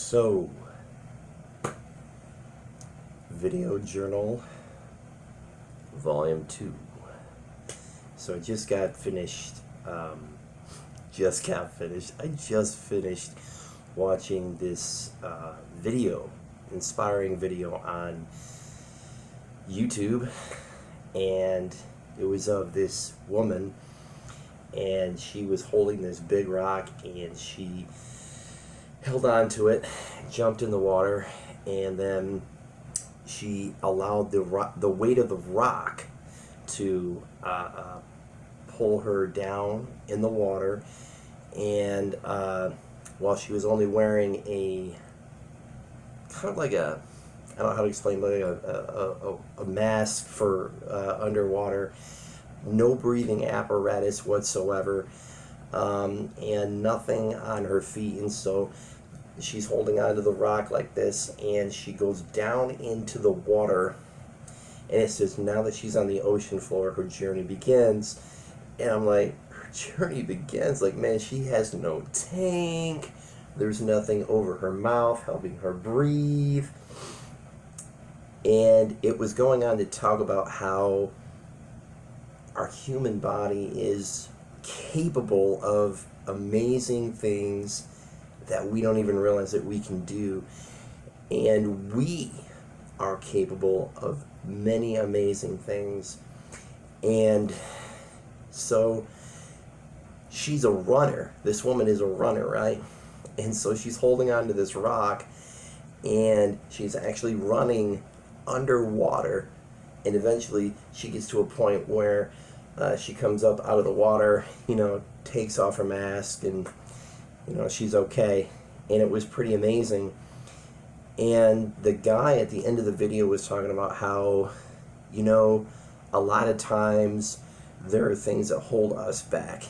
So, Video Journal, Volume 2. So I just got finished, I just finished watching this video, inspiring video on YouTube, and it was of this woman, and she was holding this big rock, and she held on to it, jumped in the water, and then she allowed the weight of the rock to pull her down in the water. And while she was only wearing a kind of like a, I don't know how to explain, like a mask for underwater, no breathing apparatus whatsoever, and nothing on her feet. And so she's holding onto the rock like this, and she goes down into the water, and it says now that she's on the ocean floor, her journey begins. And I'm like, her journey begins? Like, man, she has no tank, there's nothing over her mouth helping her breathe. And it was going on to talk about how our human body is capable of amazing things that we don't even realize that we can do. And we are capable of many amazing things. And so she's a runner. This woman is a runner, right? And so she's holding on to this rock, and she's actually running underwater. And eventually she gets to a point where she comes up out of the water, takes off her mask, and she's okay. And it was pretty amazing. And the guy at the end of the video was talking about how, a lot of times there are things that hold us back.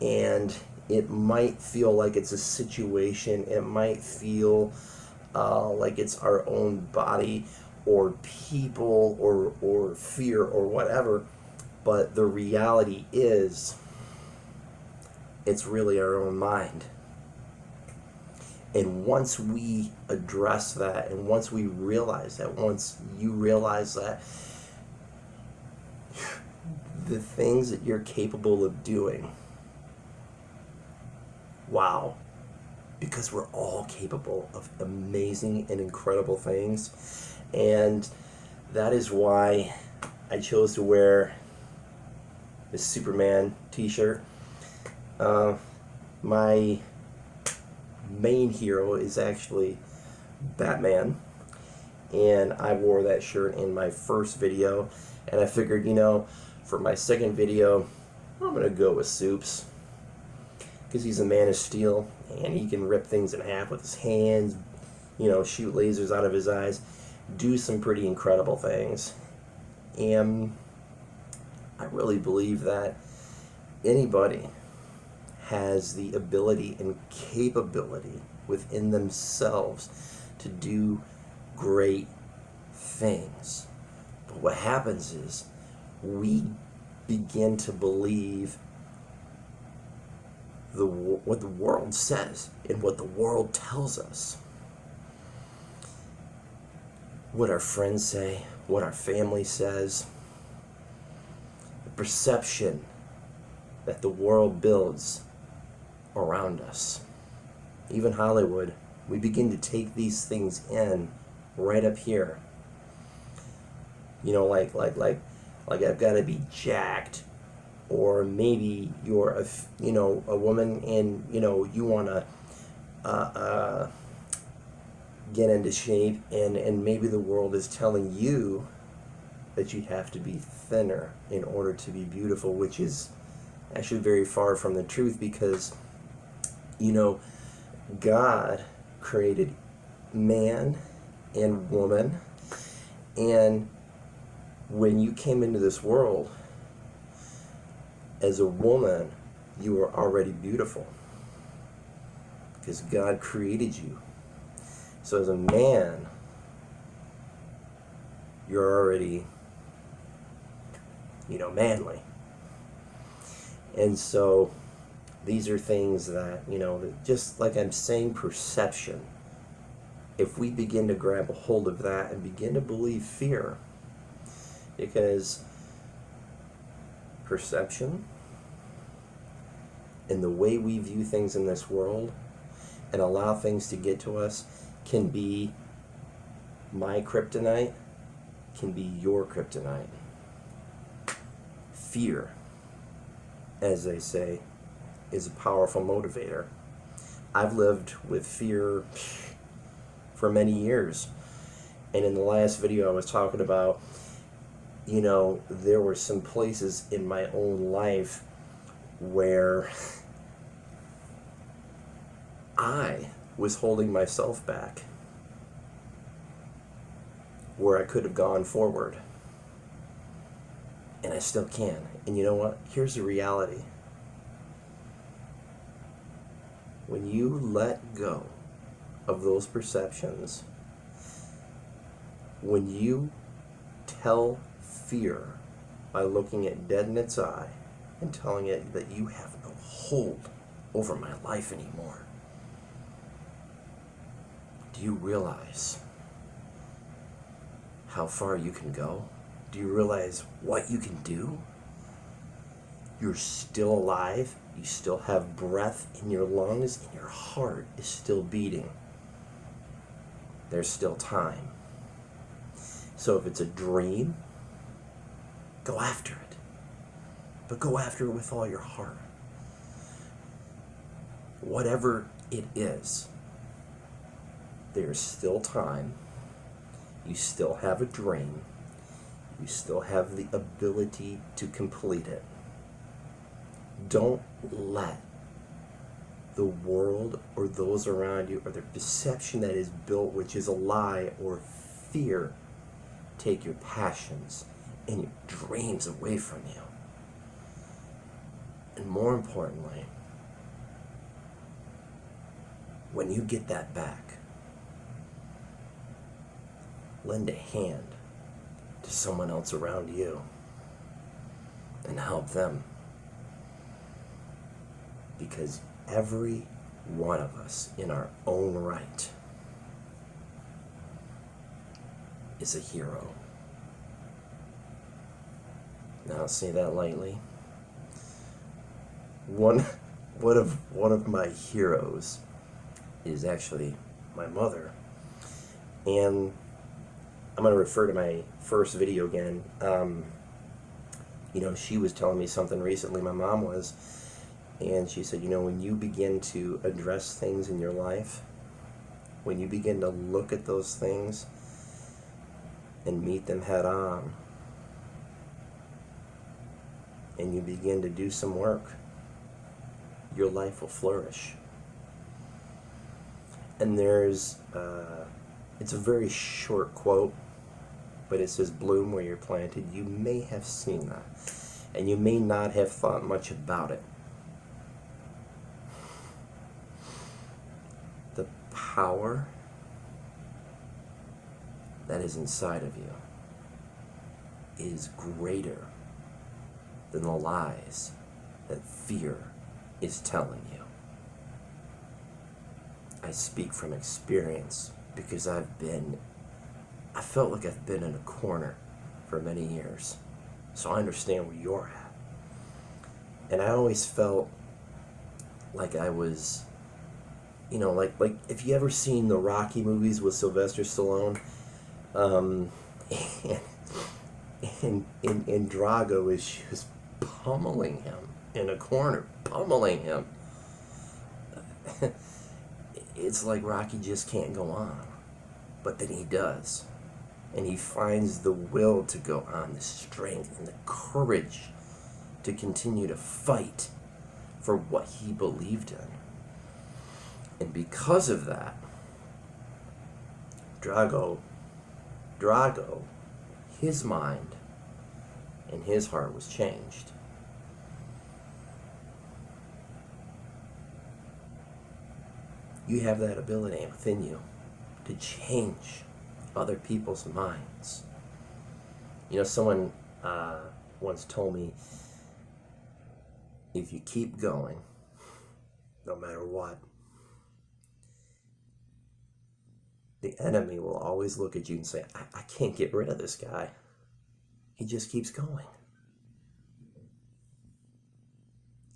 And it might feel like it's a situation, it might feel like it's our own body or people or fear or whatever. But the reality is, it's really our own mind. And once we address that, and once we realize that, once you realize that, the things that you're capable of doing, wow, because we're all capable of amazing and incredible things. And that is why I chose to wear this Superman t-shirt. My main hero is actually Batman, and I wore that shirt in my first video, and I figured, for my second video, I'm gonna go with Supes, because he's a man of steel, and he can rip things in half with his hands, shoot lasers out of his eyes, do some pretty incredible things. And I really believe that anybody has the ability and capability within themselves to do great things. But what happens is we begin to believe what the world says and what the world tells us. What our friends say, what our family says, the perception that the world builds around us. Even Hollywood, we begin to take these things in right up here. Like I've got to be jacked, or maybe you're a woman, and you want to get into shape, and maybe the world is telling you that you have to be thinner in order to be beautiful, which is actually very far from the truth, because God created man and woman, and when you came into this world as a woman, you were already beautiful because God created you. So as a man, you're already manly. And so these are things that, just like I'm saying, perception. if we begin to grab a hold of that and begin to believe fear, because perception and the way we view things in this world and allow things to get to us can be my kryptonite, can be your kryptonite. Fear, as they say, is a powerful motivator. I've lived with fear for many years. And in the last video I was talking about, there were some places in my own life where I was holding myself back, where I could have gone forward. And I still can. And you know what? Here's the reality. When you let go of those perceptions, when you tell fear by looking it dead in its eye and telling it that you have no hold over my life anymore, do you realize how far you can go? Do you realize what you can do? You're still alive. You still have breath in your lungs, and your heart is still beating. There's still time. So if it's a dream, go after it. But go after it with all your heart. Whatever it is, there's still time. You still have a dream. You still have the ability to complete it. Don't let the world or those around you or the perception that is built, which is a lie or fear, take your passions and your dreams away from you. And more importantly, when you get that back, lend a hand to someone else around you and help them. Because every one of us in our own right is a hero. Now, I'll say that lightly. One of my heroes is actually my mother. And I'm going to refer to my first video again. She was telling me something recently, my mom was, and she said, when you begin to address things in your life, when you begin to look at those things and meet them head on, and you begin to do some work, your life will flourish. And it's a very short quote, but it says, bloom where you're planted. You may have seen that, and you may not have thought much about it. The power that is inside of you is greater than the lies that fear is telling you. I speak from experience because I felt like I've been in a corner for many years. So I understand where you're at. And I always felt like I was, like if you ever seen the Rocky movies with Sylvester Stallone, and Drago is just pummeling him in a corner, pummeling him. It's like Rocky just can't go on. But then he does. And he finds the will to go on, the strength and the courage to continue to fight for what he believed in. And because of that, Drago, his mind and his heart was changed. You have that ability within you to change other people's minds. Someone once told me, if you keep going, no matter what, the the enemy will always look at you and say, I can't get rid of this guy. He just keeps going.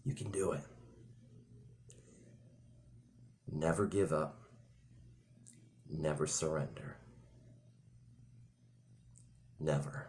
You can do it. Never give up. Never surrender. Never.